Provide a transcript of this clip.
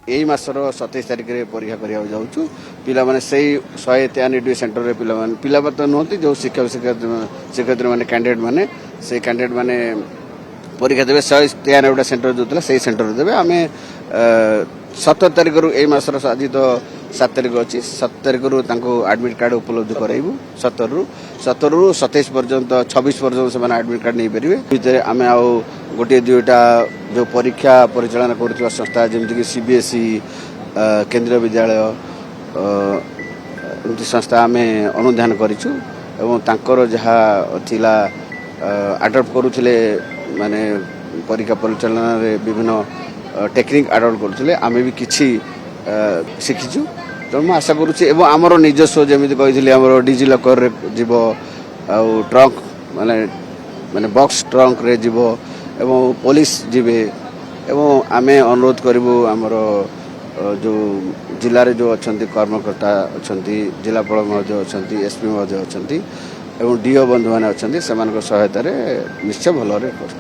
यही मासर 27 तारिख में परीक्षा करने जाऊँ पिलाने से 193 सेंटर पिला तो नुहति जो शिक्षक शिक्षयित्री मैंने कैंडिडेट मैंने से कैंडिडेट मैंने परीक्षा देवे 193 सेंटर जो से सेंटर देवे आम 17 तारिख रू यही मासर आज तो 7 तारिख अच्छी 7 तारिख रू आडमिट कार्ड उपलब्ध कराइबू 17 रू 27 पर्यंत 26 पर्यंत से आडमिट कार्ड नहीं पारे भितर आम आउ गोटे दुईटा जो परीक्षा परिचालन कर संस्था जमीक सीबीएसई केंद्रीय विद्यालय एमती संस्था आम अनुधान करूँ जहाँ थिला आडप्ट करुले माने परीक्षा परिचालन विभिन्न टेक्निक आडप्ट करुले आम भी किसी शिखीचु तो मैं आशा करुँची आमर निजस्व जमी कही आम डिजी लकर जीव ट्रंक माने माने बॉक्स ट्रंक रे जीव एवं पुलिस जीवे एवं आम अनुरोध करूँ आमर जो जिले में जो अच्छा कर्मकर्ता अच्छा जिलापाल महोदय अच्छा एसपी महोदय अच्छा एवं डीओ बंधु मैंने अच्छा से सहायतार निश्चय भल